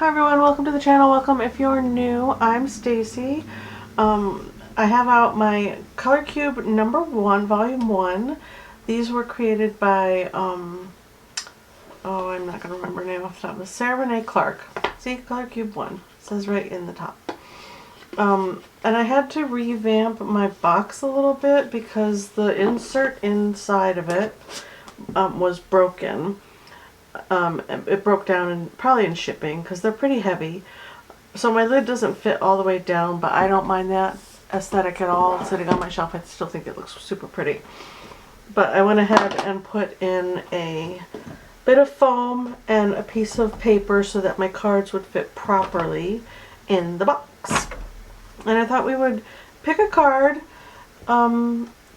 Hi everyone, welcome to the channel. Welcome if you're new. I'm Stacy. I have out my Color Cube number 1, volume 1. These were created by, oh, I'm not going to remember her name off the top. Sarah Renae Clark. See, Color Cube 1. It says right in the top. And I had to revamp my box a little bit because the insert inside of it was broken. It broke down probably in shipping because they're pretty heavy. So my lid doesn't fit all the way down, but I don't mind that aesthetic at all. Sitting on my shelf, I still think it looks super pretty. But I went ahead and put in a bit of foam and a piece of paper so that my cards would fit properly in the box. And I thought we would pick a card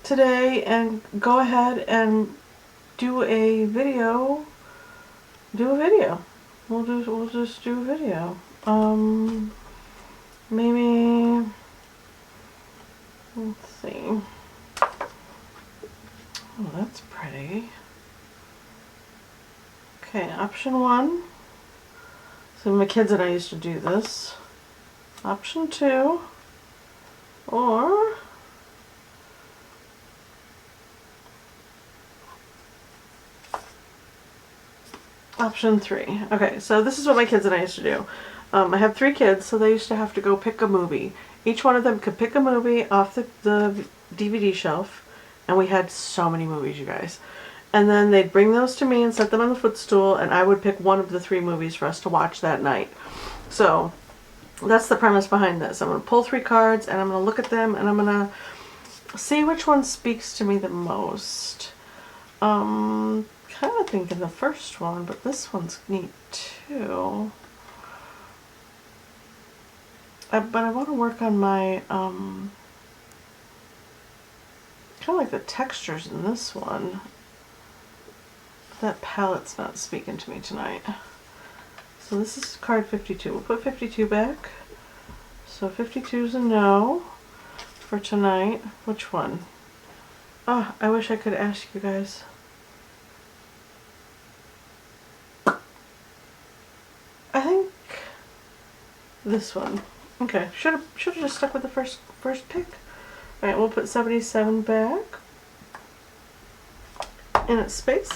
today and go ahead and do a video. We'll just do a video. Maybe, let's see. Oh, that's pretty. Okay, option 1. So my kids and I used to do this. Option 2, or option 3. Okay, so this is what my kids and I used to do. I have 3 kids, so they used to have to go pick a movie. Each one of them could pick a movie off the DVD shelf, and we had so many movies, you guys. And then they'd bring those to me and set them on the footstool, and I would pick one of the 3 movies for us to watch that night. So that's the premise behind this. I'm going to pull 3 cards, and I'm going to look at them, and I'm going to see which one speaks to me the most. Kind of thinking the first one, but this one's neat too. But I want to work on my, kind of like the textures in this one. That palette's not speaking to me tonight. So this is card 52. We'll put 52 back. So 52 is a no for tonight. Which one? Oh, I wish I could ask you guys. I think this one. Okay, should have just stuck with the first pick. All right, we'll put 77 back in its space.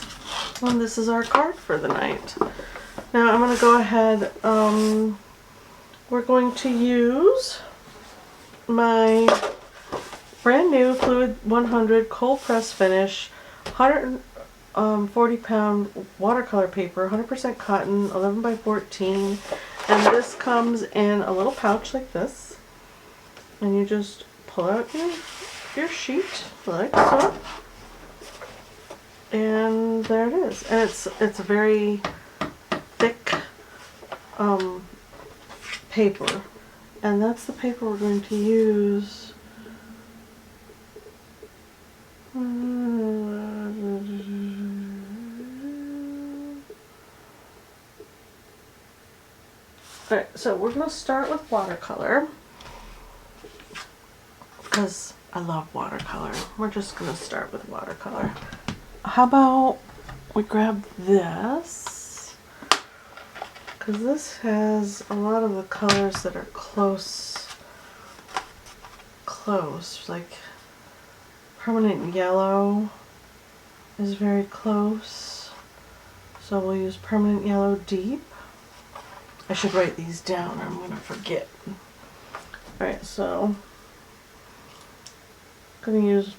And this is our card for the night. Now I'm going to go ahead. We're going to use my brand new Fluid 100 cold press finish 140-pound watercolor paper, 100% cotton, 11 by 14, and this comes in a little pouch like this, and you just pull out your sheet like so, and there it is. And it's a very thick paper, and that's the paper we're going to use. Alright, so we're going to start with watercolor because I love watercolor. We're just going to start with watercolor. How about we grab this, because this has a lot of the colors that are close, like permanent yellow is very close, so we'll use permanent yellow deep. I should write these down or I'm going to forget. Alright, so I'm going to use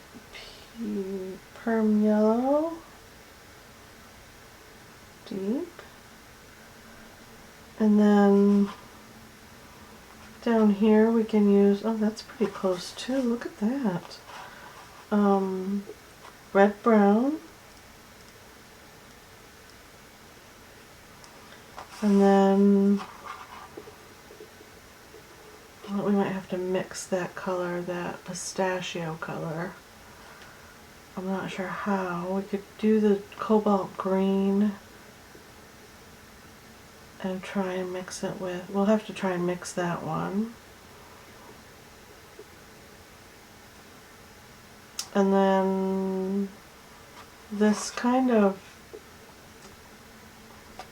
perm yellow deep, and then down here we can use, oh, that's pretty close too, look at that. Red brown, and then well, we might have to mix that color, that pistachio color. I'm not sure how. We could do the cobalt green and try and mix it with, we'll have to try and mix that one. And then this kind of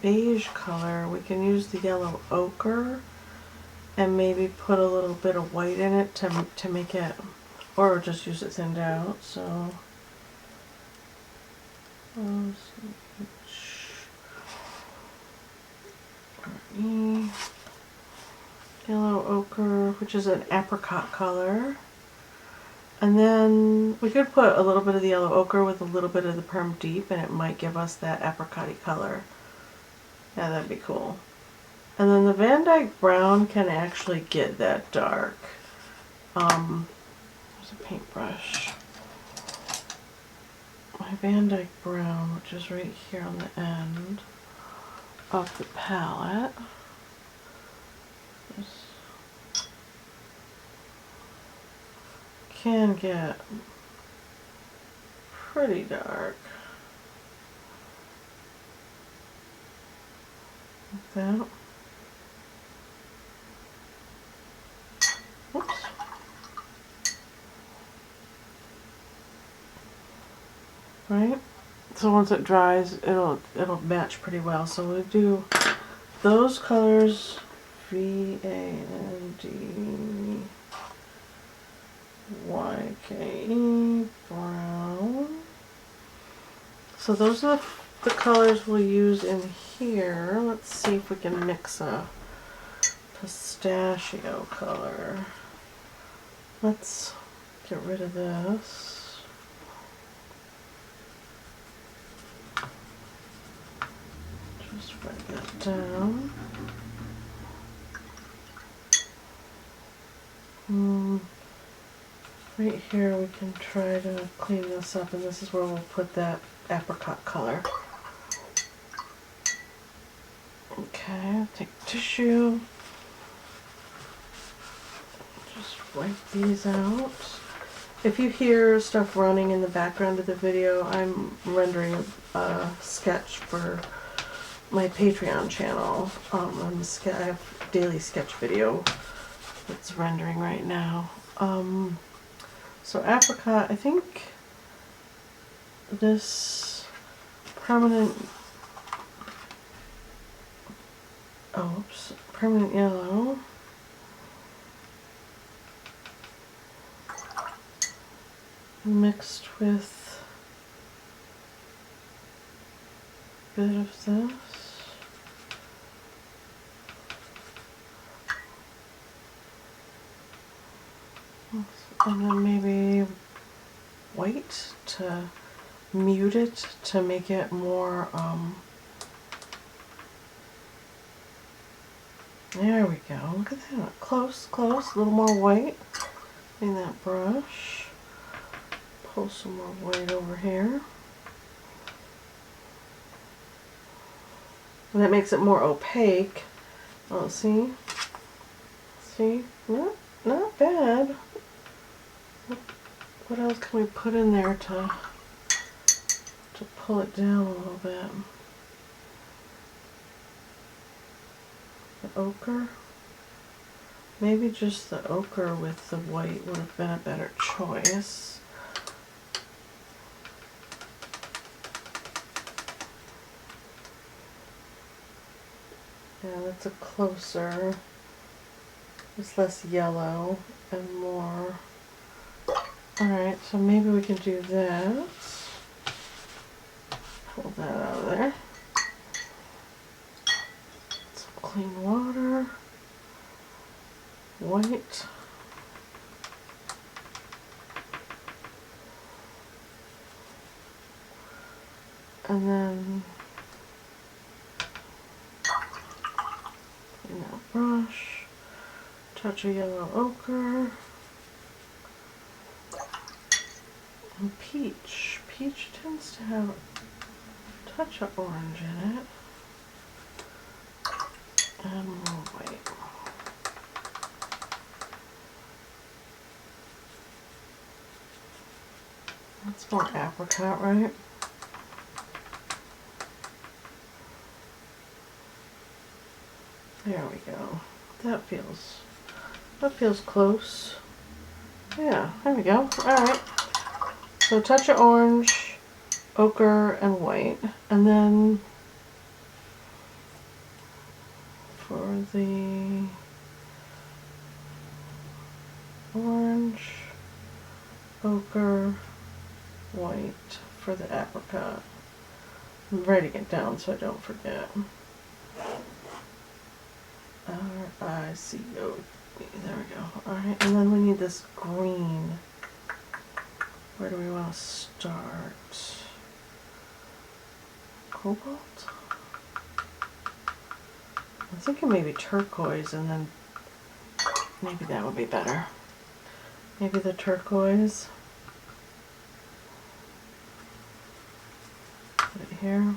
beige color, we can use the yellow ochre and maybe put a little bit of white in it to make it, or just use it thinned out. So yellow ochre, which is an apricot color. And then we could put a little bit of the yellow ochre with a little bit of the Perm Deep, and it might give us that apricot-y color. Yeah, that'd be cool. And then the Van Dyke Brown can actually get that dark. There's a paintbrush. My Van Dyke Brown, which is right here on the end of the palette. Can get pretty dark. Like that. Oops. Right? So once it dries, it'll match pretty well. So we'll do those colors, V-A-N-D Y-K-E, brown. So those are the colors we'll use in here. Let's see if we can mix a pistachio color. Let's get rid of this. Just write that down. Right here we can try to clean this up, and this is where we'll put that apricot color. Okay, take tissue. Just wipe these out. If you hear stuff running in the background of the video, I'm rendering a sketch for my Patreon channel. I have daily sketch video that's rendering right now. So apricot, I think this permanent yellow mixed with a bit of this. And then maybe white to mute it, to make it more, there we go, look at that, close, a little more white in that brush. Pull some more white over here. And that makes it more opaque. Oh, see? Not bad. What else can we put in there to pull it down a little bit? The ochre? Maybe just the ochre with the white would have been a better choice. Yeah, that's a closer. It's less yellow and more. Alright, so maybe we can do that. Pull that out of there. Some clean water. White. And then clean that brush. Touch of yellow ochre. And peach. Peach tends to have a touch of orange in it. And more white. That's more apricot, right? There we go. That feels close. Yeah, there we go. Alright. So a touch of orange, ochre, and white. And then for the orange, ochre, white for the apricot. I'm writing it down so I don't forget. R-I-C-O-E. There we go. Alright, and then we need this green. Where do we want to start? Cobalt? I'm thinking maybe turquoise, and then maybe that would be better. Maybe the turquoise. Put it here.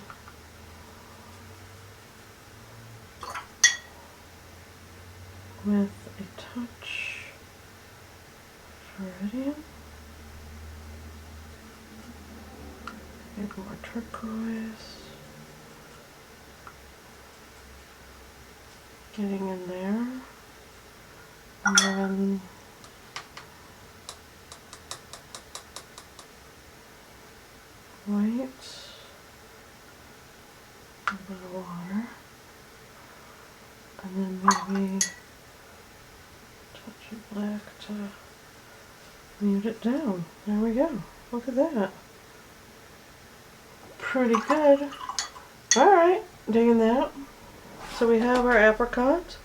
With a touch of iridium. Maybe more turquoise. Getting in there. And then white. A bit of water. And then maybe touch of black to mute it down. There we go. Look at that. Pretty good. Alright, digging that. So we have our apricot.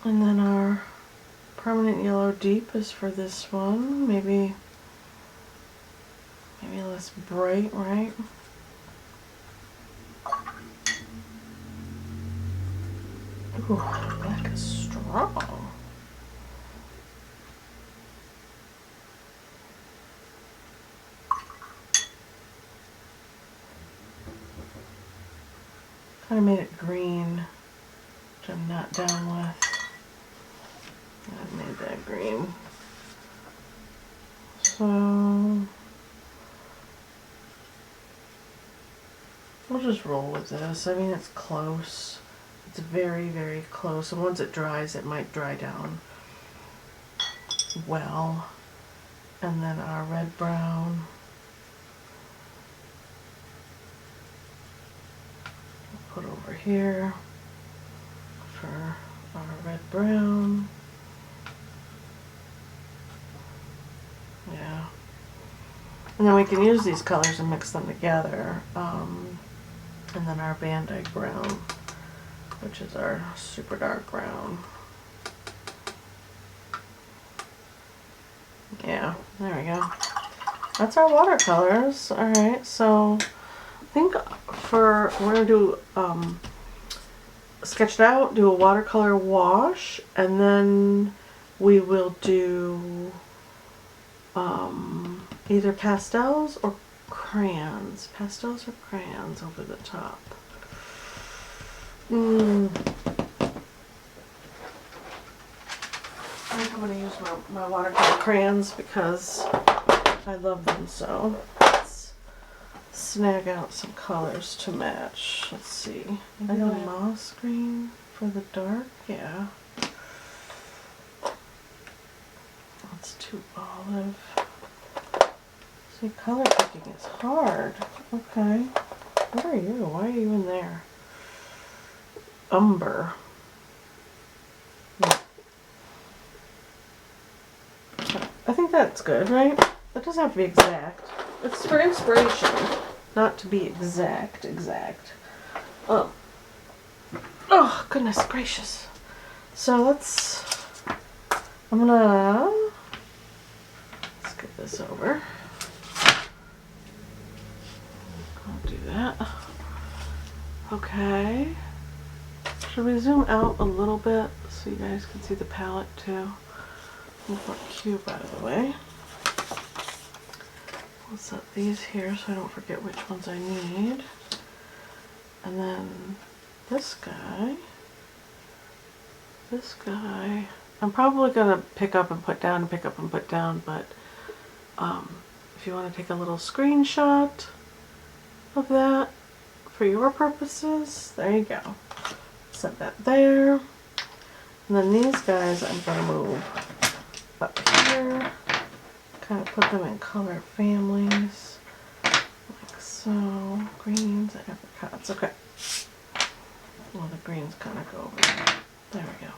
And then our permanent yellow deep is for this one. Maybe less bright, right? Ooh, black is strong. Kind of made it green, which I'm not down with. I made that green. So we'll just roll with this. I mean, it's close. It's very, very close. And once it dries, it might dry down well. And then our red brown. We'll put over here for our red brown. Yeah. And then we can use these colors and mix them together. And then our Van Dyke brown, which is our super dark brown. Yeah, there we go. That's our watercolors. Alright, so I think we're going to do sketch it out, do a watercolor wash, and then we will do either pastels or crayons. Pastels or crayons over the top. I think I'm going to use my watercolor crayons because I love them so. Let's snag out some colors to match. Let's see. I got a moss green for the dark. Yeah. That's too olive. See, color picking is hard. Okay. What are you? Why are you in there? Umber. I think that's good, right? That doesn't have to be exact. It's for inspiration, not to be exact. Oh, goodness gracious. So let's get this over. I'll do that. Okay. Should we zoom out a little bit so you guys can see the palette too? We'll put cube out of the way. We'll set these here so I don't forget which ones I need. And then this guy, I'm probably going to pick up and put down and pick up and put down, but if you want to take a little screenshot of that for your purposes, there you go. Set that there. And then these guys I'm going to move up here. Kind of put them in color families, like so. So, greens, apricots, okay. Well, the greens kind of go over there. There we go.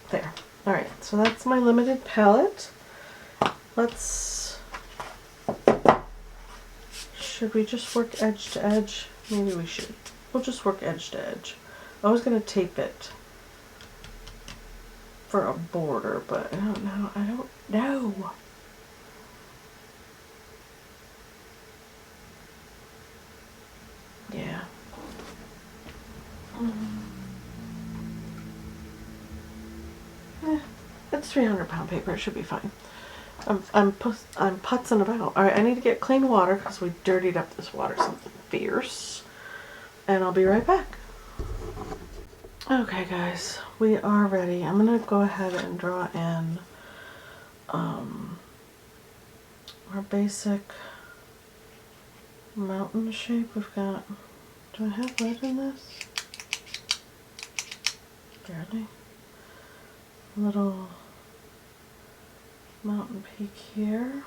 There. Alright, so that's my limited palette. Should we just work edge to edge? Maybe we should. We'll just work edge to edge. I was going to tape it for a border, but I don't know. Yeah. It's 300-pound paper. It should be fine. I'm putzing about. All right, I need to get clean water because we dirtied up this water something fierce. And I'll be right back. Okay, guys, we are ready. I'm gonna go ahead and draw in our basic mountain shape. We've got. Do I have red in this? Barely. Little mountain peak here.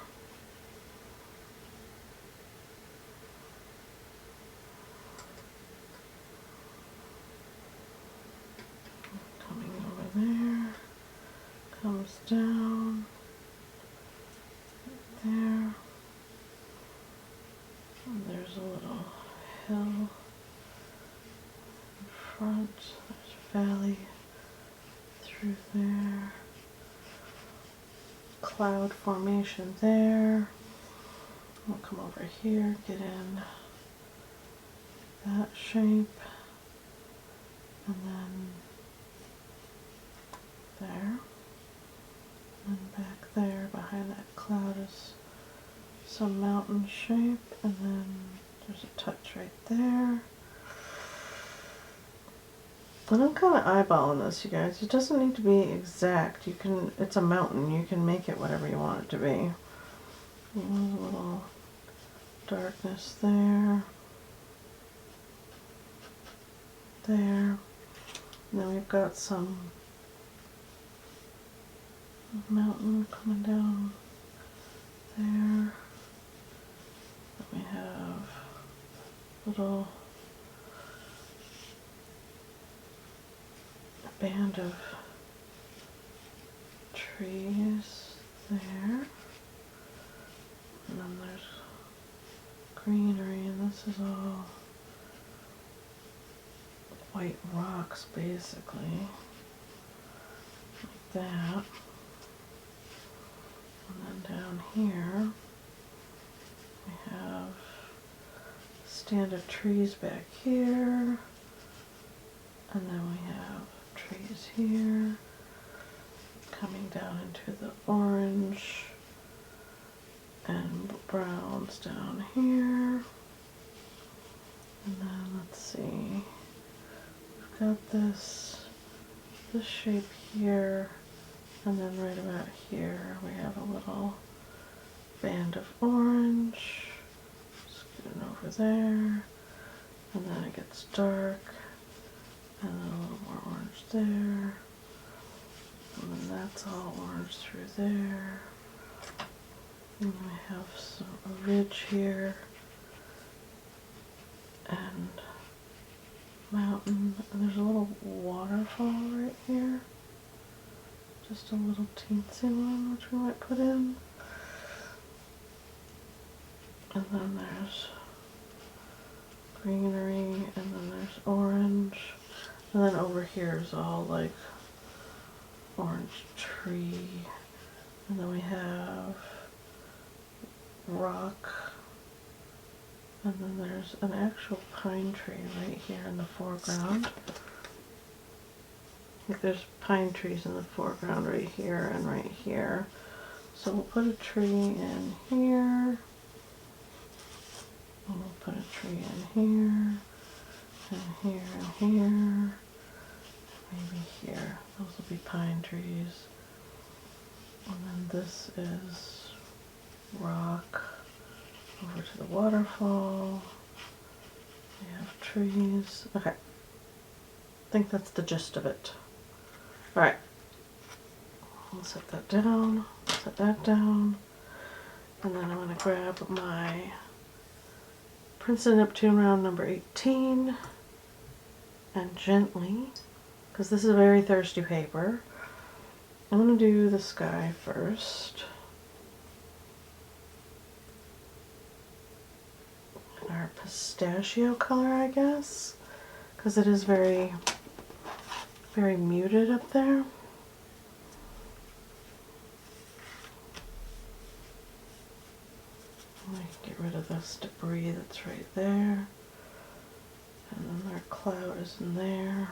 Coming over there, comes down right there, and there's a little hill in front, there's a valley through there. Cloud formation there. We'll come over here, get in that shape, and then there, and back there behind that cloud is some mountain shape, and then there's a touch right there. And I'm kind of eyeballing this, you guys. It doesn't need to be exact. You can, it's a mountain. You can make it whatever you want it to be. There's a little darkness there. There. And then we've got some mountain coming down there. Then we have little band of trees there, and then there's greenery, and this is all white rocks basically, like that. And then down here we have a stand of trees back here, and then we have trees here, coming down into the orange and browns down here. And then let's see, we've got this shape here, and then right about here we have a little band of orange, scooting over there, and then it gets dark. And then a little more orange there. And then that's all orange through there. And we have a ridge here. And mountain. And there's a little waterfall right here. Just a little teensy one, which we might put in. And then there's greenery, and then there's orange. And then over here is all like orange tree. And then we have rock. And then there's an actual pine tree right here in the foreground. Like there's pine trees in the foreground right here and right here. So we'll put a tree in here. And we'll put a tree in here. And here and here. Maybe here. Those will be pine trees. And then this is rock. Over to the waterfall. We have trees. Okay. I think that's the gist of it. Alright. I'll set that down. Set that down. And then I'm going to grab my Princeton Neptune round number 18 and gently, because this is a very thirsty paper, I'm going to do the sky first. Our pistachio color, I guess, because it is very, very muted up there. Get rid of this debris that's right there. And then our cloud is in there.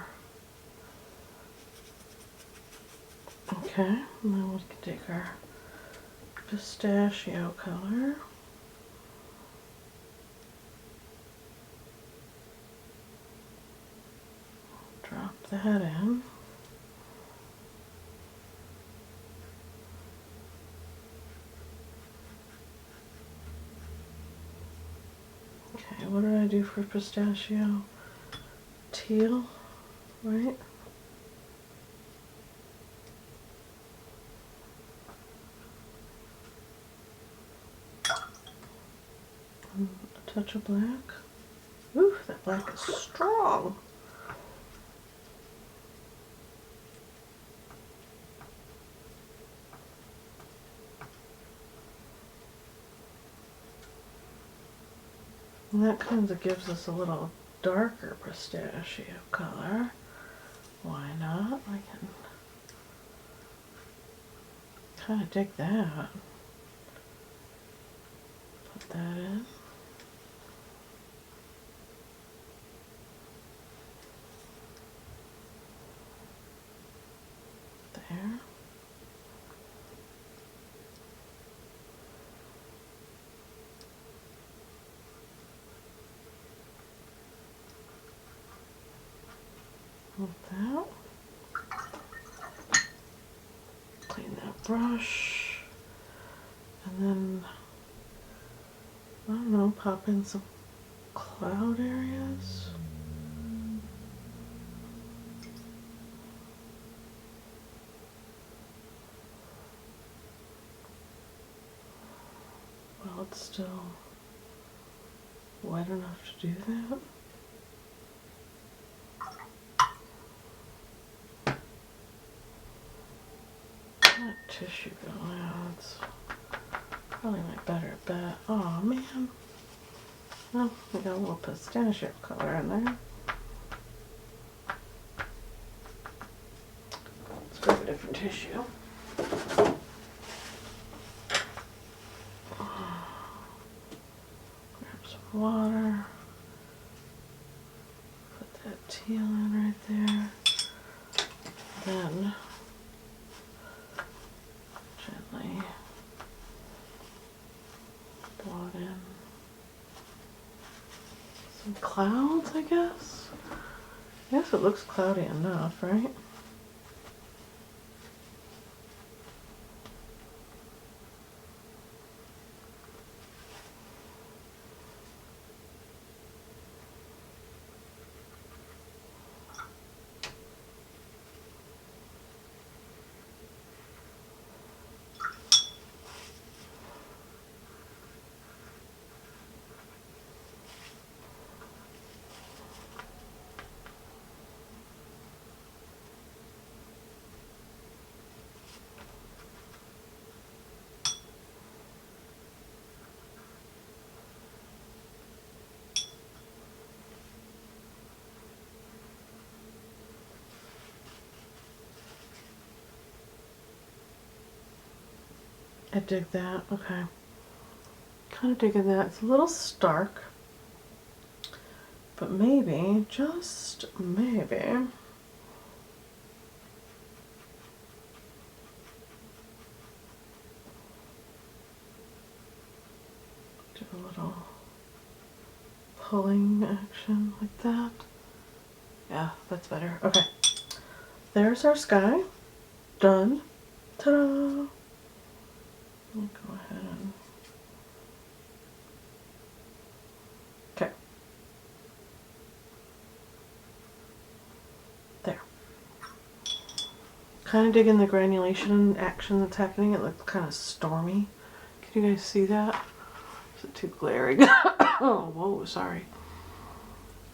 Okay, and then we can take our pistachio color. Drop that in. Okay, what did I do for pistachio? Teal, right? And a touch of black. Ooh, that black is strong. And that kind of gives us a little darker pistachio color. Why not? I can kind of dig that. Put that in. There. Like that. Clean that brush. And then, I don't know, pop in some cloud areas. Well, it's still wet enough to do that. That tissue going out, that's probably my better bet. Oh man. Well, we got a little pistachio color in there. Let's grab a different tissue. Grab some water. Put that teal in right there. Then gently blot in some clouds, I guess. I guess it looks cloudy enough, right? I dig that. Okay. Kind of digging that. It's a little stark. But maybe, just maybe, do a little pulling action like that. Yeah, that's better. Okay. There's our sky. Done. Ta-da! Go ahead and... Okay. There. Kind of digging the granulation action that's happening. It looks kind of stormy. Can you guys see that? Is it too glaring? Oh, whoa, sorry.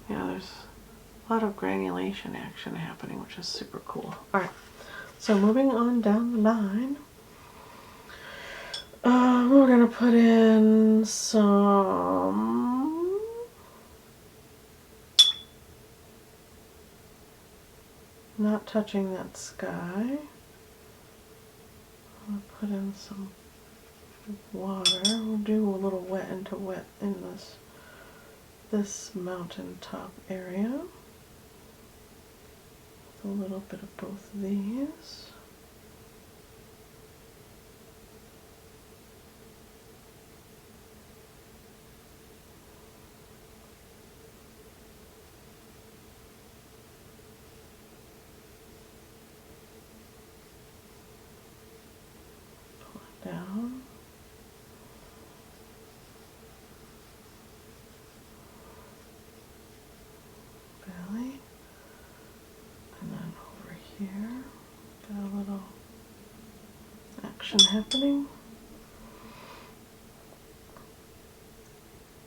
Yeah, there's a lot of granulation action happening, which is super cool. Alright, so moving on down the line, we're going to put in some not touching that sky. I'll put in some water. We'll do a little wet into wet in this mountaintop area. A little bit of both of these. Pull it down. Belly. And then over here, got a little action happening.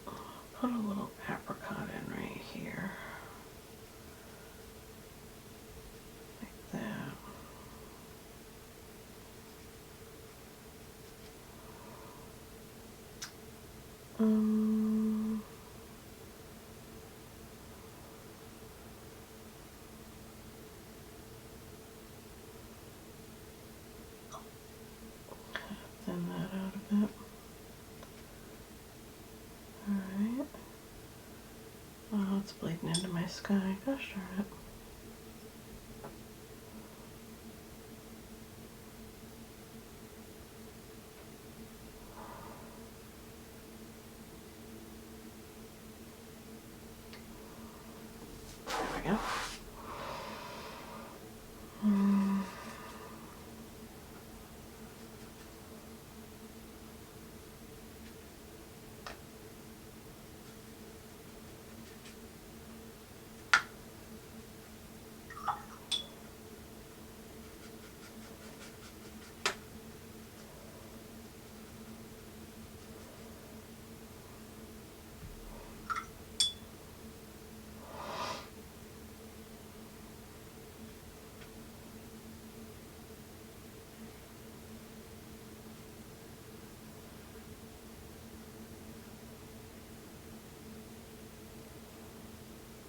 Put a little apricot in right here. Like that. Thin that out a bit. Alright. Oh, it's bleeding into my sky. Gosh darn it. There we go.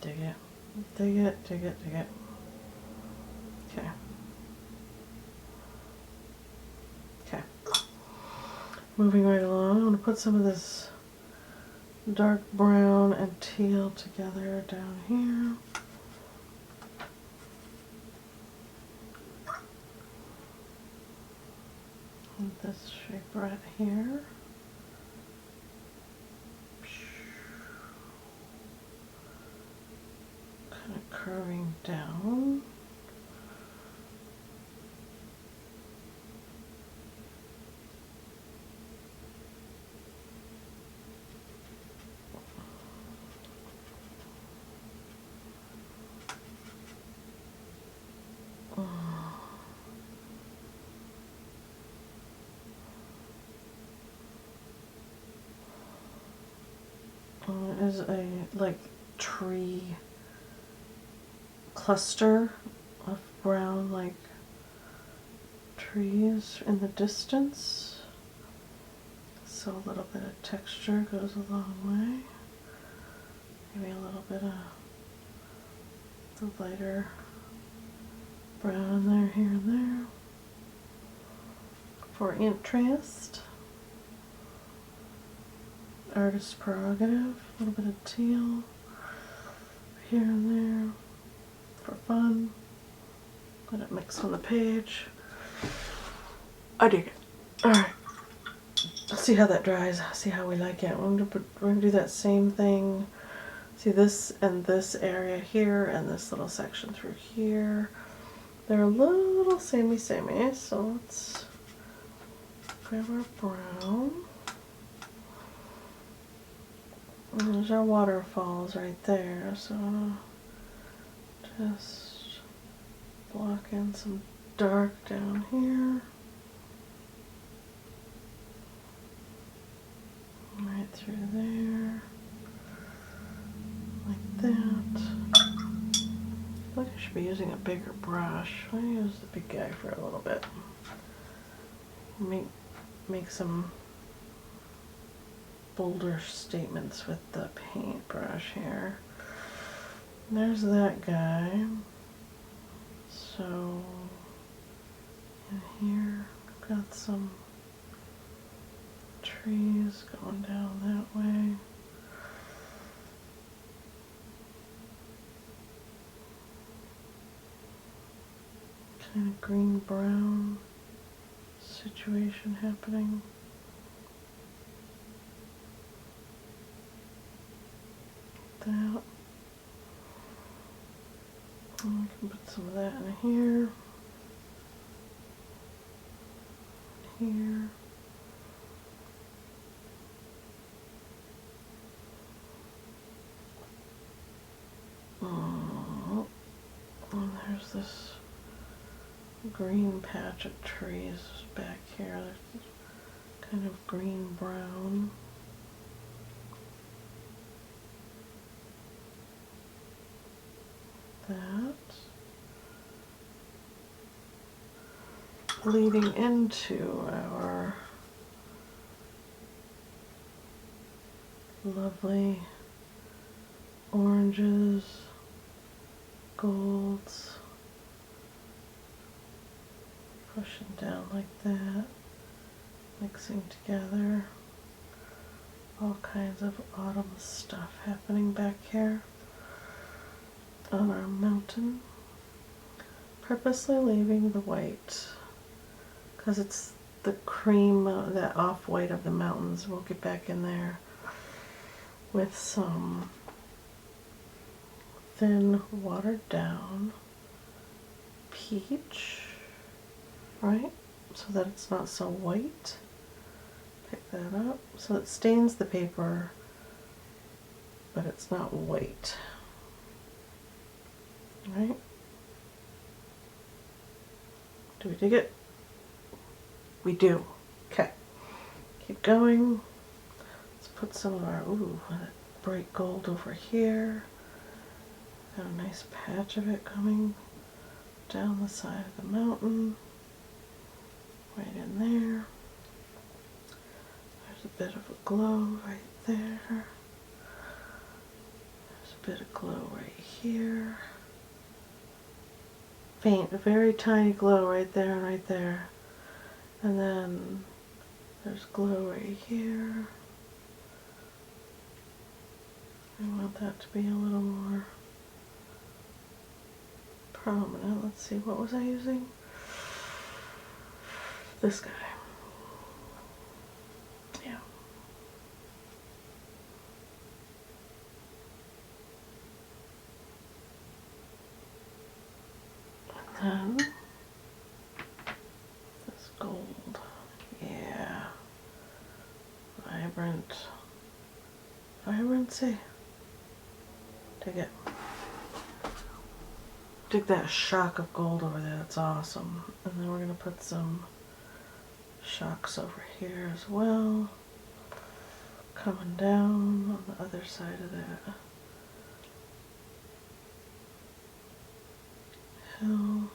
Dig it, dig it, dig it, dig it. Okay. Okay. Moving right along, I'm going to put some of this dark brown and teal together down here. And this shape right here. Kind of curving down. Is a like tree cluster of brown like trees in the distance, so a little bit of texture goes a long way. Maybe a little bit of the lighter brown there, here and there for interest. Artist prerogative, a little bit of teal here and there for fun. Let it mix on the page. I dig it. Alright, let's see how that dries, see how we like it. We're gonna do that same thing. See this and this area here and this little section through here. They're a little samey, so let's grab our brown. And there's our waterfalls right there, so just block in some dark down here. right through there, like that. I feel like I should be using a bigger brush. Let me use the big guy for a little bit. Make some bolder statements with the paintbrush here. There's that guy. So in here I've got some trees going down that way. Kind of green brown situation happening. That. And we can put some of that in here. Here. Oh, and there's this green patch of trees back here. There's kind of green brown. That. Leading into our lovely oranges, golds, pushing down like that, mixing together, all kinds of autumn stuff happening back here on our mountain. Purposely leaving the white because it's the cream, that off-white of the mountains. We'll get back in there with some thin watered down peach, right? So that it's not so white. Pick that up so it stains the paper, but it's not white, right? Do we dig it? We do. Okay. Keep going. Let's put some of our, that bright gold over here. Got a nice patch of it coming down the side of the mountain. Right in there. There's a bit of a glow right there. There's a bit of glow right here. Faint, a very tiny glow right there and right there. And then there's glow right here. I want that to be a little more prominent. Let's see, what was I using? This guy. Yeah. And then this gold. Yeah. Vibrancy. Dig it. Dig that shock of gold over there. That's awesome. And then we're going to put some shocks over here as well. Coming down on the other side of that hill.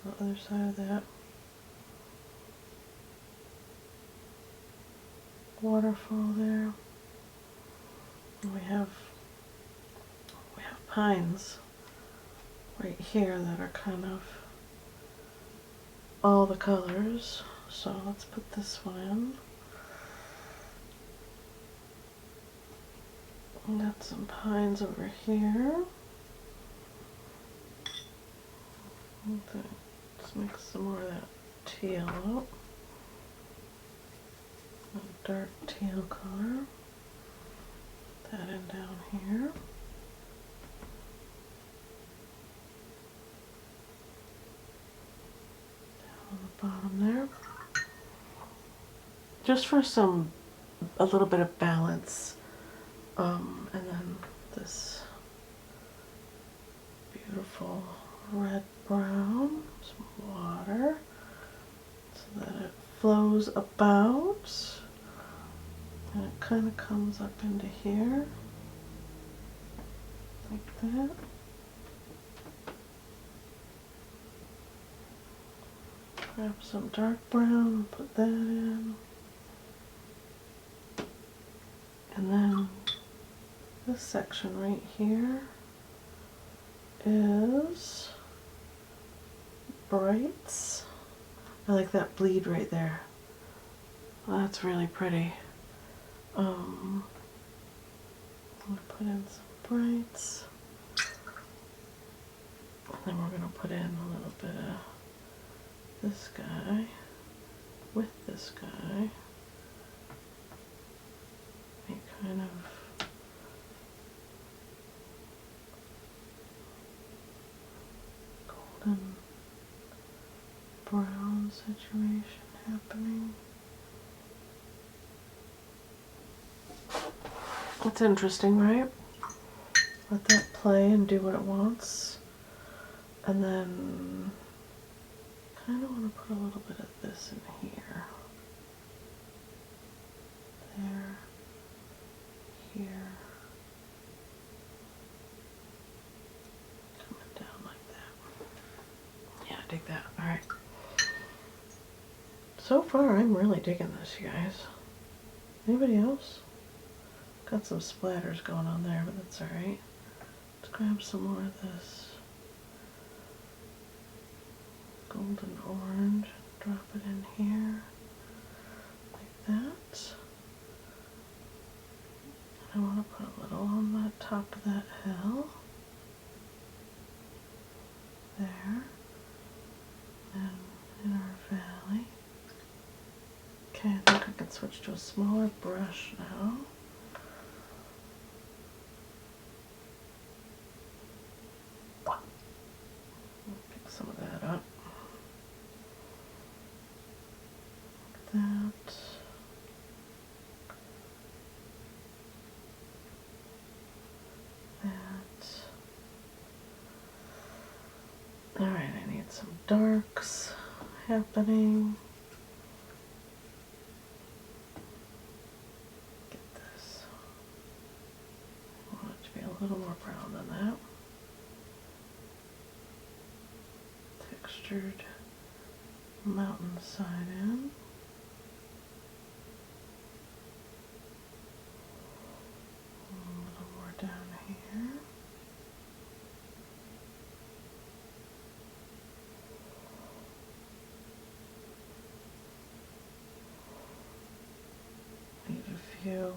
The other side of that waterfall there. And we have pines right here that are kind of all the colors. So let's put this one in. And got some pines over here. Okay, let's mix some more of that teal up. A dark teal color. Put that in down here. Down on the bottom there. Just for a little bit of balance. And then this beautiful red brown, some water, so that it flows about. And it kind of comes up into here, like that. Grab some dark brown and put that in. And then this section right here is brights. I like that bleed right there. That's really pretty. I'm gonna put in some brights. And then we're gonna put in a little bit of this guy with this guy. A kind of golden brown situation happening. It's interesting, right? Let that play and do what it wants. And then kind of want to put a little bit of this in here. There. Here. Coming down like that. Yeah, dig that. Alright. So far, I'm really digging this, you guys. Anybody else? Got some splatters going on there, but that's alright. Let's grab some more of this golden orange, drop it in here, like that. I want to put a little on the top of that hill. There. And in our valley. Okay, I think I can switch to a smaller brush now. Pick some of that up. Like that. Alright, I need some darks happening. Get this. I want it to be a little more brown than that. Textured mountainside in. A little more down here. Few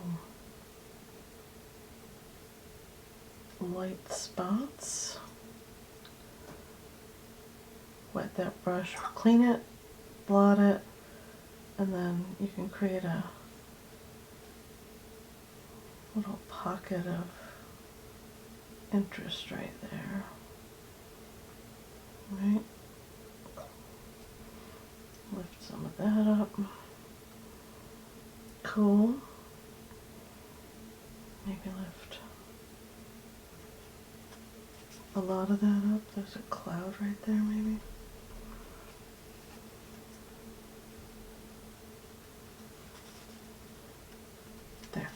light spots. Wet that brush, clean it, blot it, and then you can create a little pocket of interest right there. Right? Lift some of that up. Cool. Maybe lift a lot of that up. There's a cloud right there, maybe. There.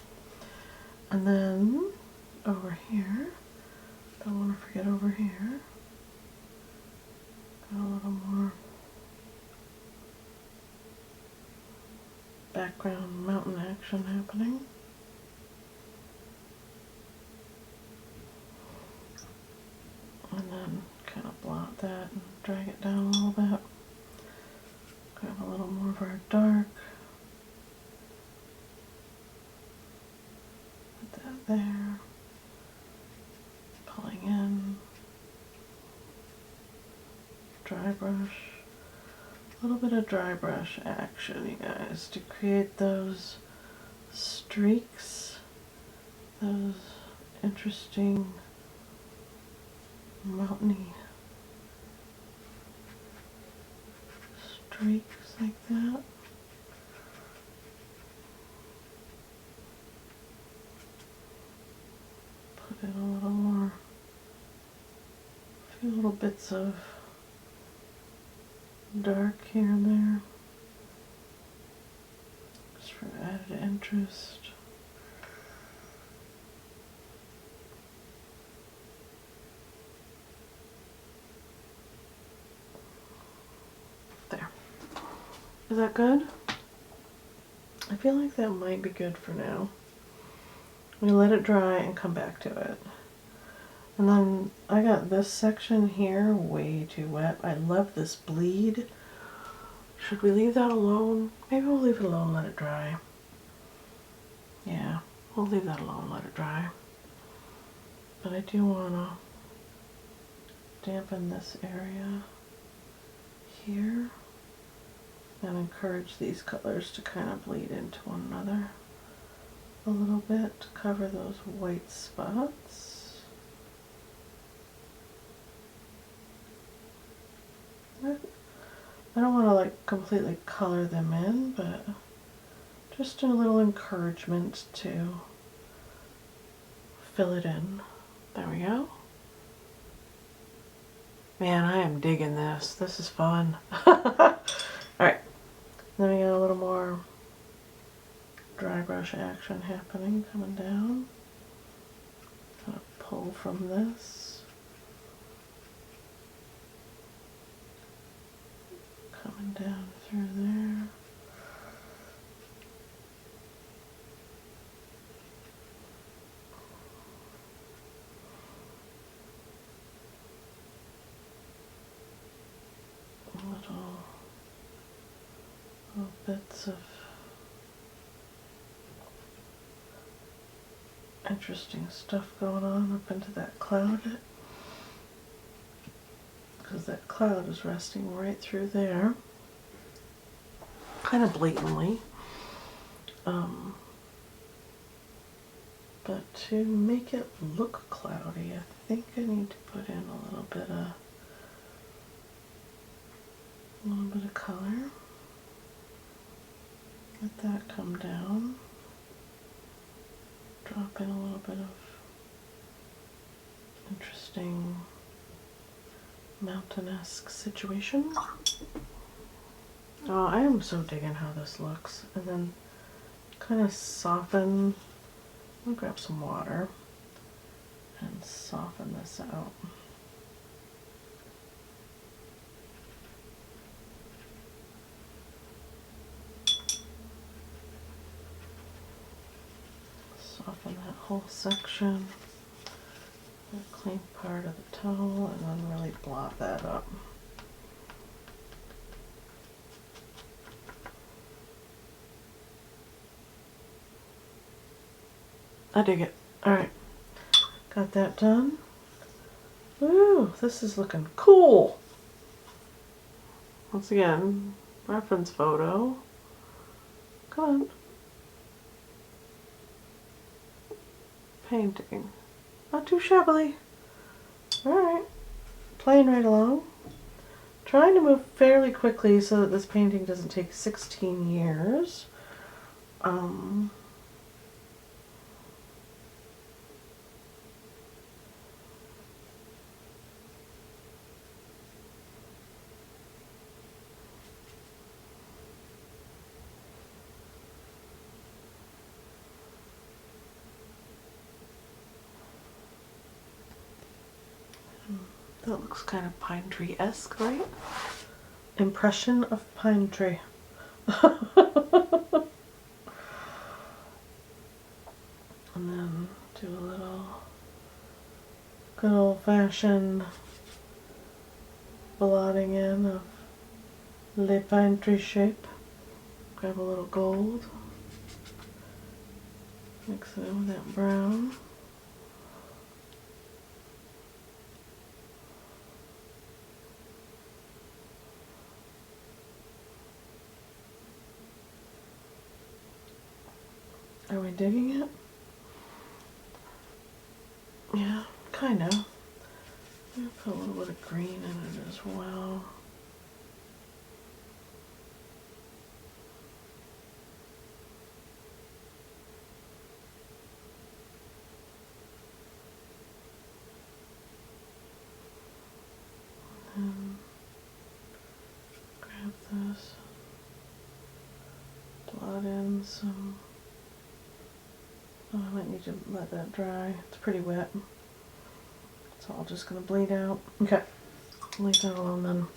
And then over here, don't want to forget over here, got a little more background mountain action happening. And then kind of blot that and drag it down a little bit. Grab a little more of our dark. Put that there. Pulling in. Dry brush. A little bit of dry brush action, you guys, to create those streaks, those interesting mountainy streaks like that. Put in a little more, a few little bits of dark here and there, just for added interest. There. Is that good? I feel like that might be good for now. We let it dry and come back to it. And then I got this section here way too wet. I love this bleed. Should we leave that alone? Maybe we'll leave it alone, let it dry. Yeah, we'll leave that alone, let it dry. But I do want to dampen this area here and encourage these colors to kind of bleed into one another a little bit to cover those white spots. I don't want to like completely color them in, but just a little encouragement to fill it in. There we go. Man, I am digging this. This is fun. Alright, then we got a little more dry brush action happening, coming down. Kind of pull from this. Coming down through there. Little bits of interesting stuff going on up into that cloud. Because that cloud is resting right through there, kind of blatantly. But to make it look cloudy, I think I need to put in a little bit of color. Let that come down. Drop in a little bit of interesting mountain-esque situation. Oh, I am so digging how this looks. And then kind of soften. I'll grab some water and soften this out. Soften that whole section. Clean part of the towel and then really blot that up. I dig it. Alright, got that done. Woo, this is looking cool. Once again, reference photo. Come on. Painting. Not too shabbily. Alright. Playing right along. Trying to move fairly quickly so that this painting doesn't take 16 years. That looks kind of pine tree-esque, right? Impression of pine tree. And then do a little good old-fashioned blotting in of le pine tree shape. Grab a little gold. Mix it in with that brown. Are we digging it? Yeah, kind of. I'm going to put a little bit of green in it as well. And grab this, blot in some Oh, I might need to let that dry. It's pretty wet. It's all just going to bleed out. Okay, leave that alone then.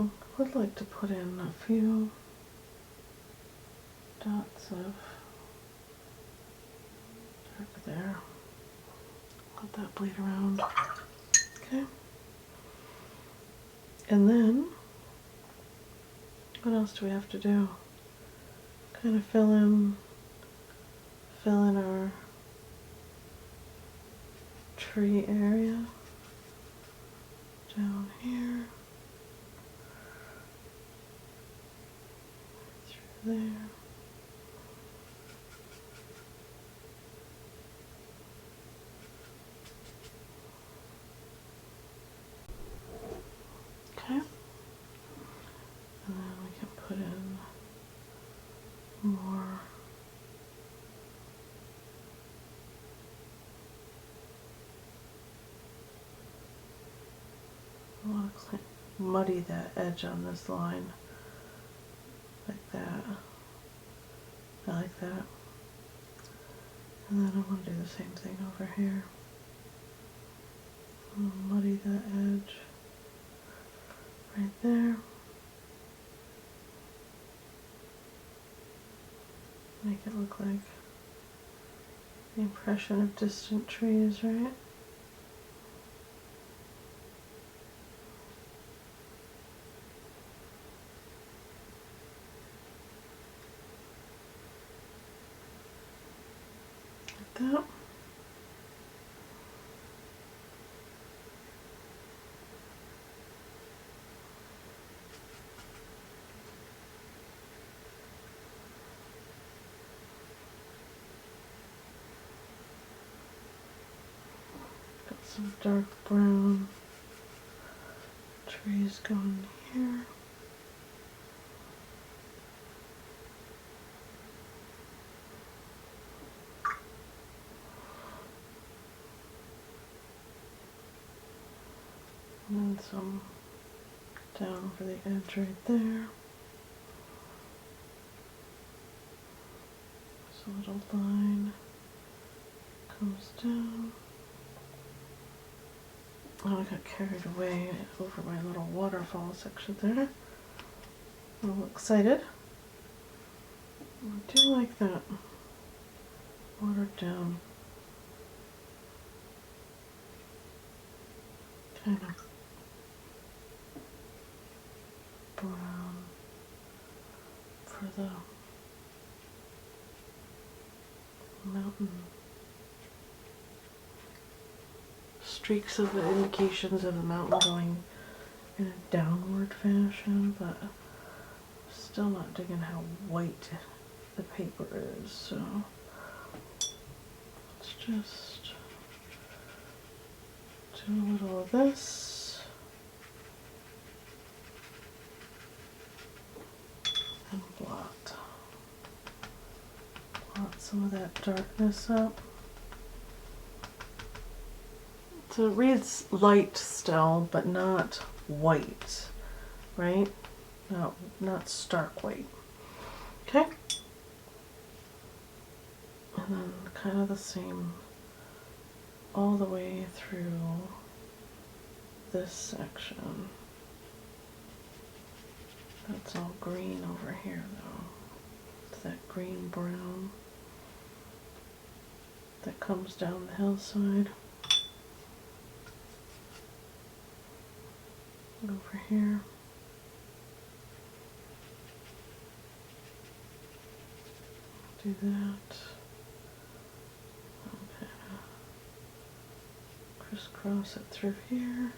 I would like to put in a few dots of dark there. Let that bleed around. Okay. And then, what else do we have to do? Kind of fill in our tree area down here, through there. Okay, and then we can put in more I want to muddy that edge on this line like that. I like that. And then I want to do the same thing over here. I'll muddy that edge right there. Make it look like the impression of distant trees, right? Like that. Some dark brown trees going here. And then some down over the edge right there. So a little line comes down. Oh, I got carried away over my little waterfall section there. A little excited. I do like that. Watered down. Kind of brown for the mountain. Streaks of the indications of the mountain going in a downward fashion, but still not digging how white the paper is, so let's just do a little of this and blot some of that darkness up. So it reads light still, but not white, right? Not stark white. Okay. And then kind of the same all the way through this section. That's all green over here though. It's that green brown that comes down the hillside. Over here. Do that. Okay. Crisscross it through here.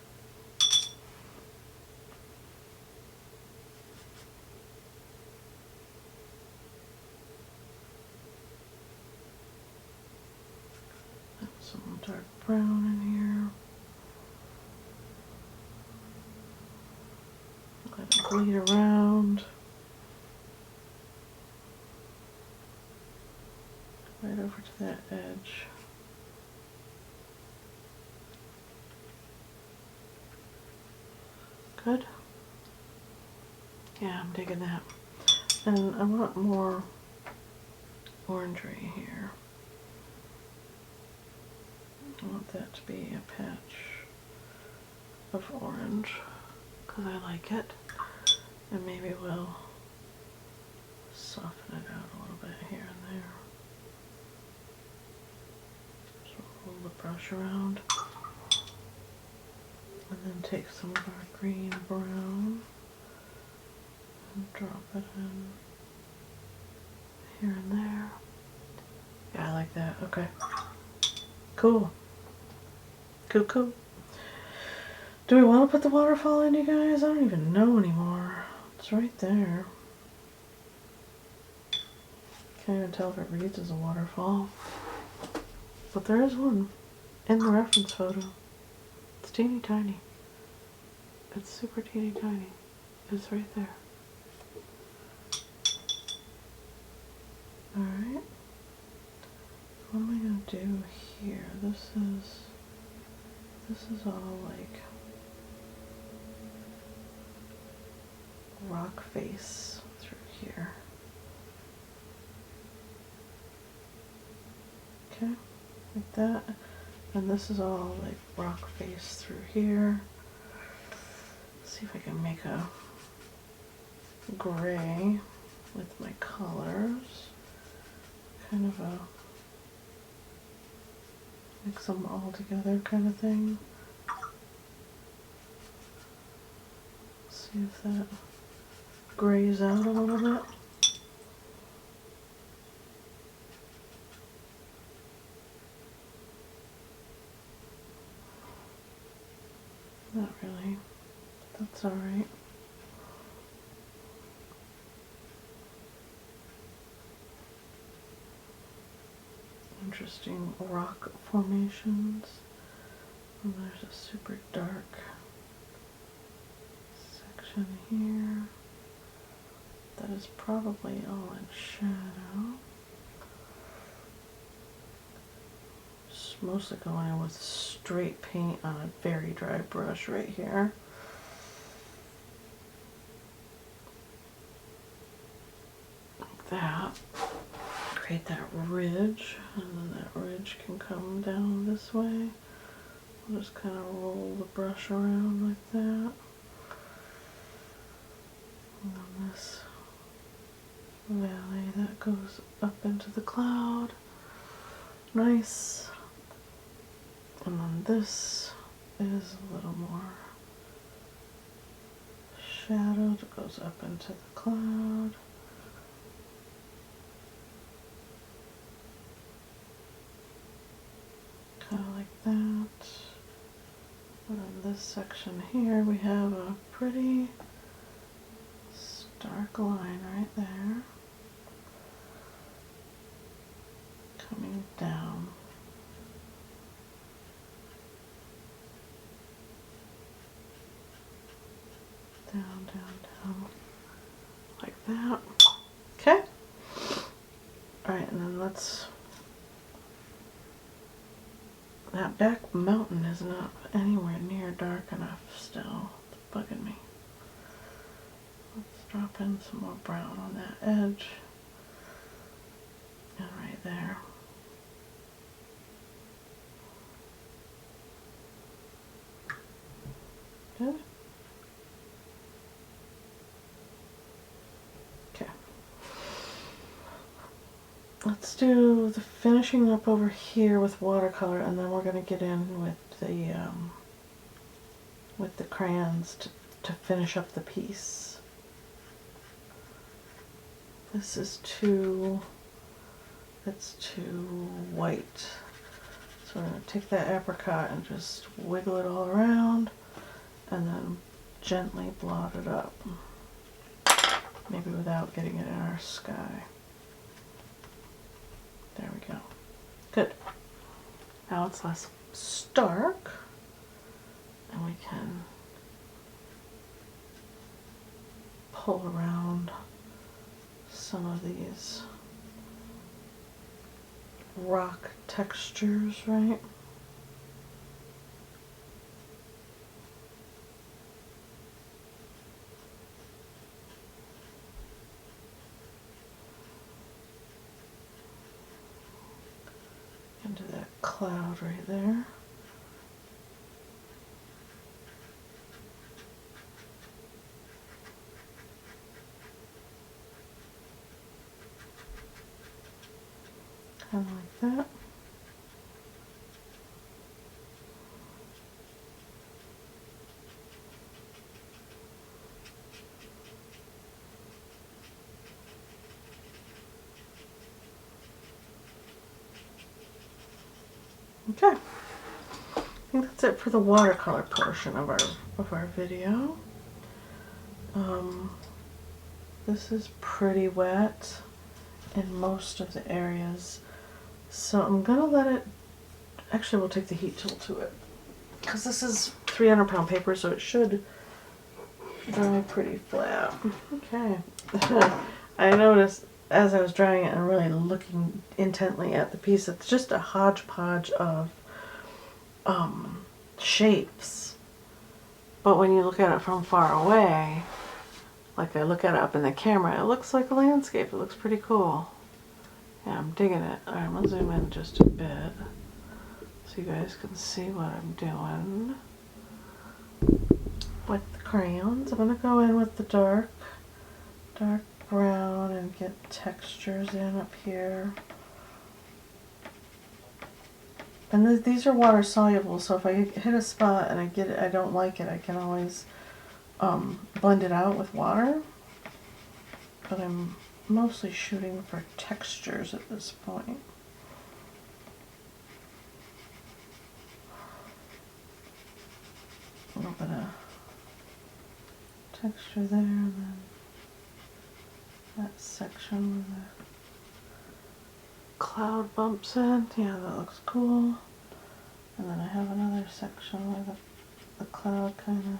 Have some dark brown in here. Let it bleed around. Right over to that edge. Good? Yeah, I'm digging that. And I want more orangery here. I want that to be a patch of orange because I like it, and maybe we'll soften it out a little bit here and there. So roll the brush around and then take some of our green brown and drop it in here and there. Yeah, I like that. Okay. Cool. Cool, cool. Do we want to put the waterfall in, you guys? I don't even know anymore. It's right there. Can't even tell if it reads as a waterfall. But there is one in the reference photo. It's teeny tiny. It's super teeny tiny. It's right there. Alright. What am I going to do here? This is all like rock face through here. Okay, like that. And this is all like rock face through here. Let's see if I can make a gray with my colors. Kind of a mix them all together kind of thing. See if that grays out a little bit. Not really. That's alright. Interesting rock formations. And there's a super dark section here that is probably all in shadow. Just mostly going in with straight paint on a very dry brush right here. Like that. Create that ridge, and then that ridge can come down this way. We'll just kind of roll the brush around like that. And then this valley that goes up into the cloud. Nice. And then this is a little more shadowed. It goes up into the cloud. Kind of like that. And on this section here, we have a pretty stark line right there. Coming down. Down, down, down. Like that. Okay. Alright, and then let's... That back mountain is not anywhere near dark enough still. It's bugging me. Let's drop in some more brown on that edge. And right there. Good. Okay. Let's do the finishing up over here with watercolor, and then we're going to get in with the crayons to finish up the piece. This is it's too white. So we're going to take that apricot and just wiggle it all around and then gently blot it up. Maybe without getting it in our sky. There we go. Good. Now it's less stark, and we can pull around some of these rock textures, right? Into that cloud right there. Kind of like that. Okay, I think that's it for the watercolor portion of our video. This is pretty wet in most of the areas, so I'm gonna let it. Actually, we'll take the heat tool to it because this is 300-pound paper, so it should dry pretty flat. Okay, I noticed as I was drying it and really looking intently at the piece, it's just a hodgepodge of shapes. But when you look at it from far away, like I look at it up in the camera, it looks like a landscape. It looks pretty cool. Yeah, I'm digging it. Alright, I'm gonna zoom in just a bit so you guys can see what I'm doing with the crayons. I'm gonna go in with the dark brown and get textures in up here. And these are water soluble, so if I hit a spot and I don't like it, I can always blend it out with water. But I'm mostly shooting for textures at this point. A little bit of texture there, and then that section where the cloud bumps in. Yeah, that looks cool. And then I have another section where the cloud kind of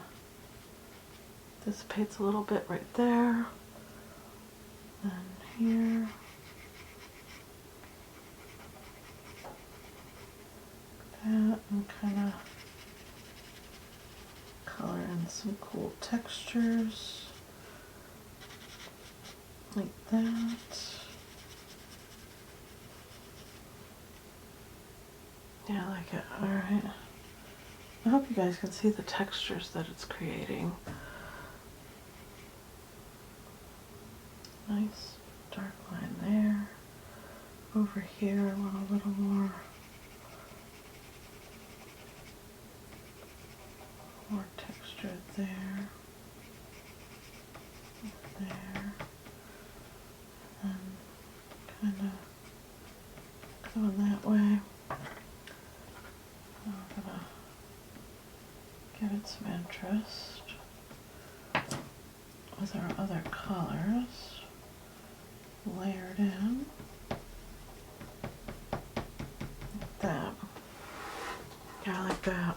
dissipates a little bit right there. And here. That, and kind of color in some cool textures. Like that. Yeah, I like it. Alright. I hope you guys can see the textures that it's creating. Nice dark line there. Over here I want a little more texture there. There. And kind of going that way. I'm gonna give it some interest with our other colors layered in. Like that. Yeah, I like that.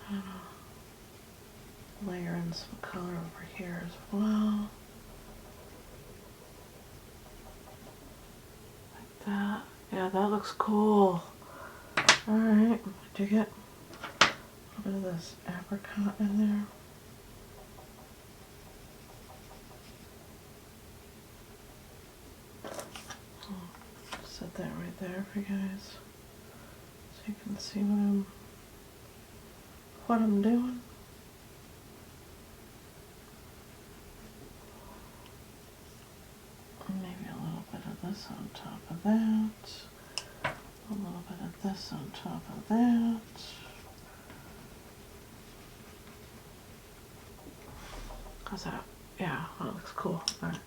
I don't know. Layer in some color over here as well. Like that. Yeah, that looks cool. Alright, dig it. A little bit of this apricot in there. Set that right there for you guys, so you can see what I'm doing. And maybe a little bit of this on top of that. A little bit of this on top of that. How's that? Yeah, that looks cool. All right.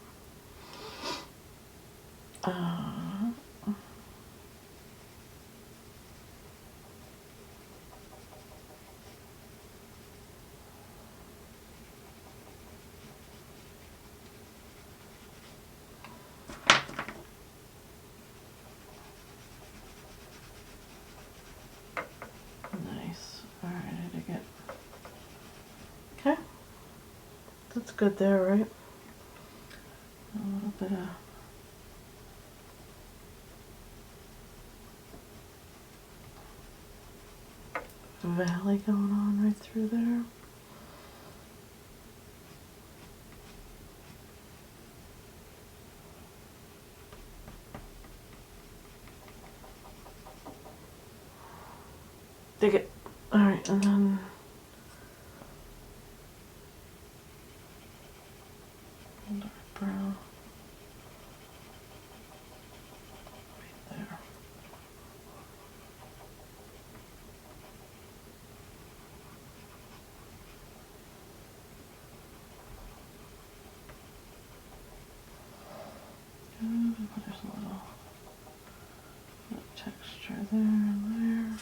Nice. All right, I dig it. Okay. That's good there, right? A little bit of valley going on right through there. dig it. Alright, and then dark brown right there. And there's a little texture there and there.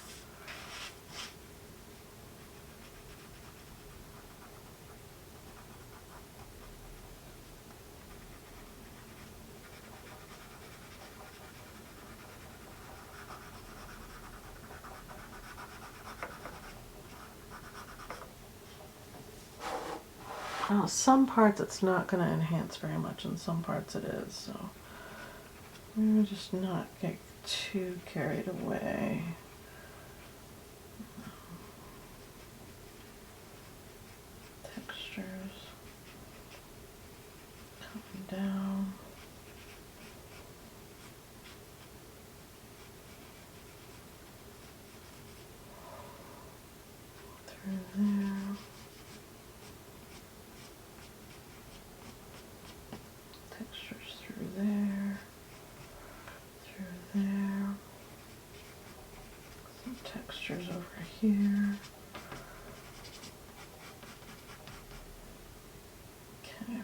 Some parts it's not going to enhance very much, and some parts it is, so I'm going to just not get too carried away. Textures coming down. Through there. Textures through there. Through there. Some textures over here. Okay.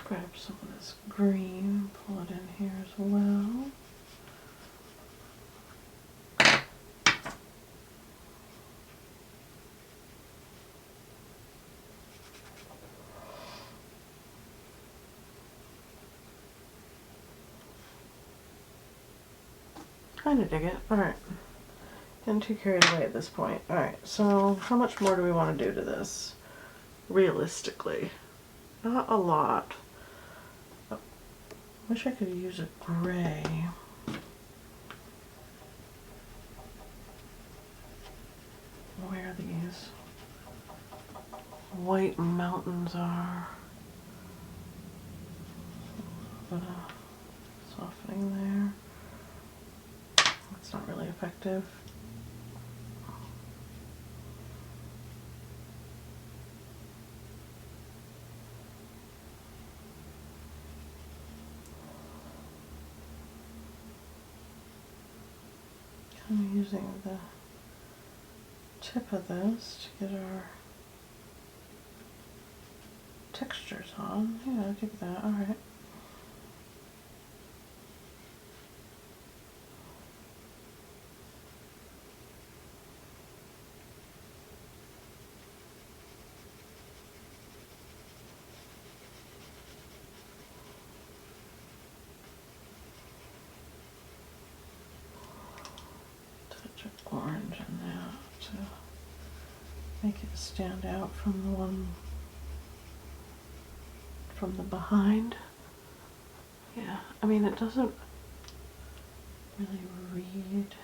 Grab some of this green, pull it in here as well. Kind of dig it. Alright. Getting too carried away at this point. Alright, so how much more do we want to do to this? Realistically. Not a lot. Oh, wish I could use a gray. Where these white mountains are. A little bit of softening there. That's not really effective. I'm using the tip of this to get our textures on. Yeah, I dig that. Alright. Orange in that to make it stand out from the one from the behind. Yeah, I mean it doesn't really read.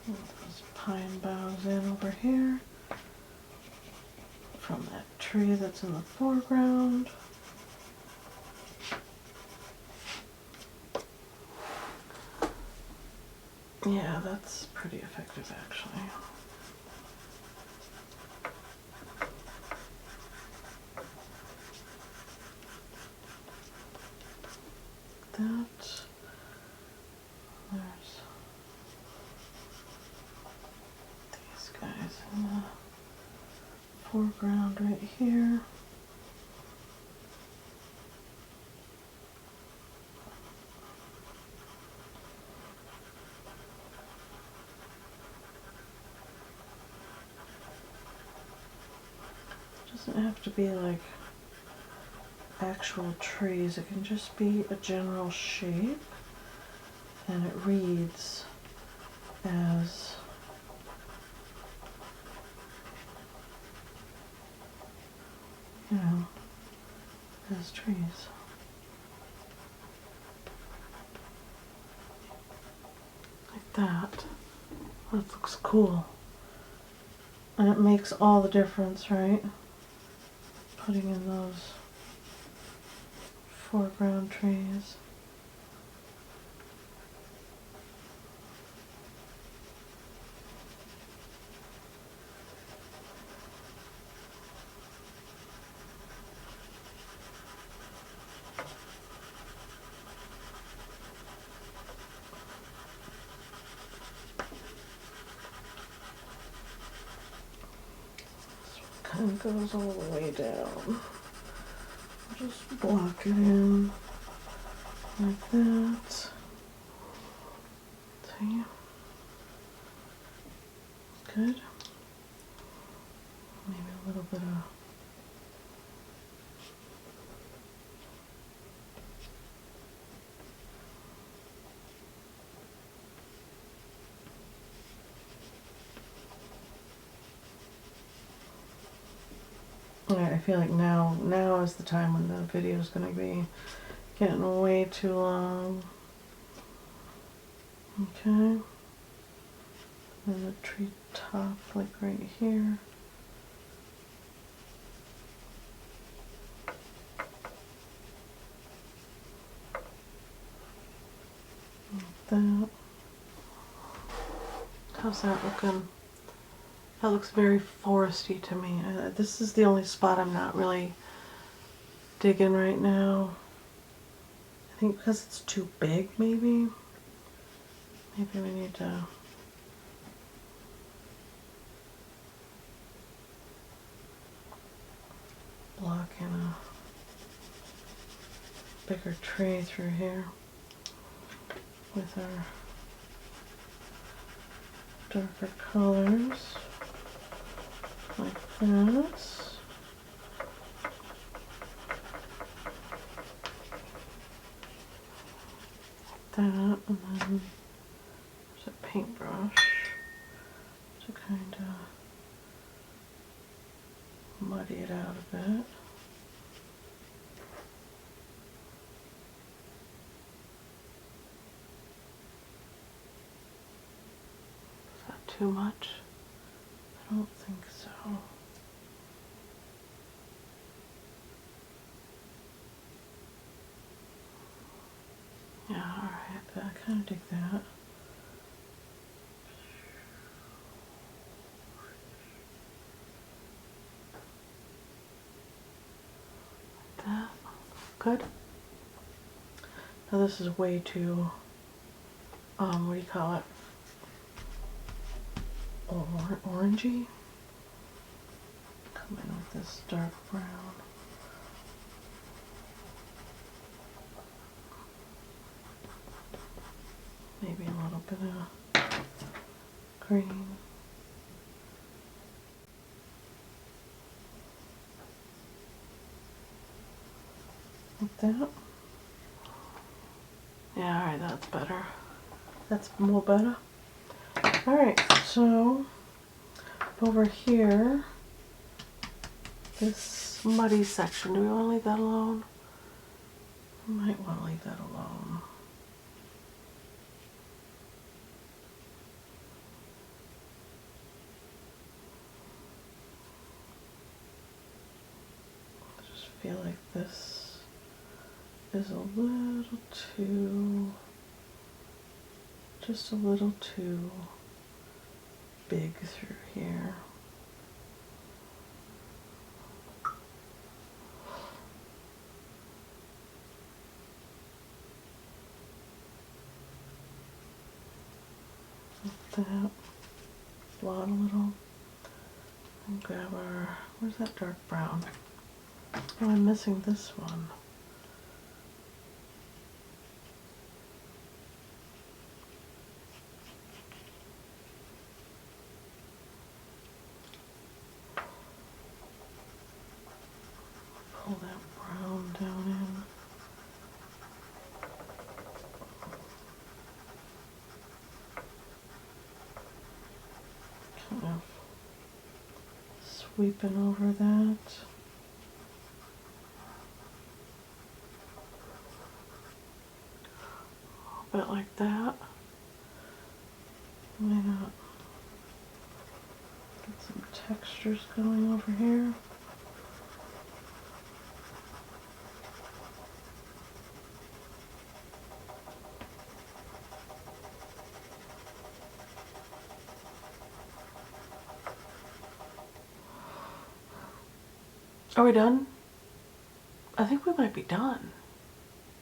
Those pine boughs in over here from that tree that's in the foreground. Yeah, that's pretty effective actually. That there's these guys in the foreground right here. Doesn't have to be like actual trees, it can just be a general shape and it reads as as trees. Like that. That looks cool. And it makes all the difference, right? Putting in those foreground trees. Kind of goes all the way down. Just block it in like that. See? Good. Maybe a little bit of Alright, I feel like now is the time when the video is going to be getting way too long. Okay. And the tree top, like right here. Like that. How's that looking? That looks very foresty to me. This is the only spot I'm not really digging right now. I think because it's too big, maybe. Maybe we need to block in a bigger tree through here with our darker colors. Like this. Like that, and then there's a paintbrush to kind of muddy it out a bit. Is that too much? I don't think so. Yeah, alright, I kind of dig that. Like that. Good. Now this is way too, what do you call it? Orangey. Come in with this dark brown. Maybe a little bit of green. Like that. Yeah, alright, that's better. That's more better. Alright, so over here, this muddy section, do we want to leave that alone? We might want to leave that alone. I just feel like this is a little too, just a little too big through here. Like that. Blot a little. And grab our, where's that dark brown? Oh, I'm missing this one. Pull that brown down in. Kind of sweeping over that. bit like that. Why not? Get some textures going over here. Are we done? I think we might be done.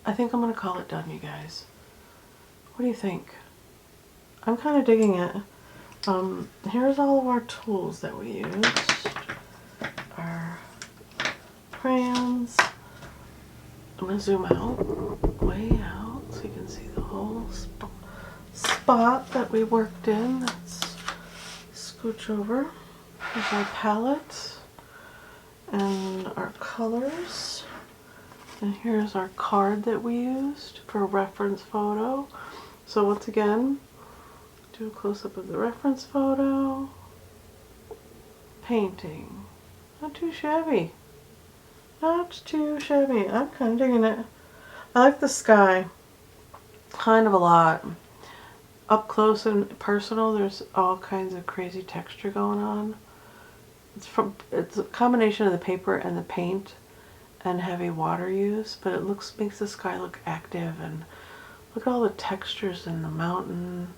I think I'm going to call it done, you guys. What do you think? I'm kind of digging it. Here's all of our tools that we used. Our crayons. I'm going to zoom out, way out, so you can see the whole spot that we worked in. Let's scooch over. Here's our palette and our colors. And here's our card that we used for a reference photo. So once again, do a close-up of the reference photo. Painting. Not too shabby. Not too shabby. I'm kind of digging it. I like the sky kind of a lot. Up close and personal, there's all kinds of crazy texture going on. It's a combination of the paper and the paint and heavy water use, but it makes the sky look active, and look at all the textures in the mountain.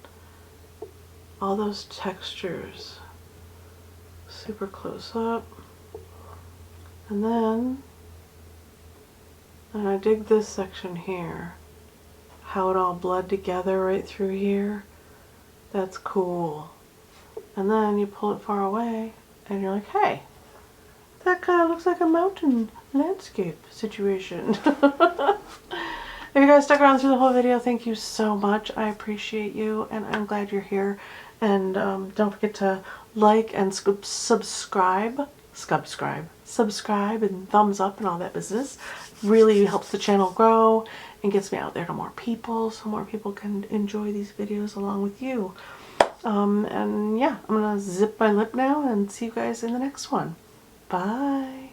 All those textures. Super close up. And I dig this section here. How it all bled together right through here. That's cool. And then you pull it far away and you're like, hey, that kind of looks like a mountain landscape situation. If you guys stuck around through the whole video, thank you so much. I appreciate you, and I'm glad you're here. And don't forget to like and subscribe, and thumbs up and all that business. Really helps the channel grow and gets me out there to more people, so more people can enjoy these videos along with you. And yeah, I'm gonna zip my lip now and see you guys in the next one. Bye.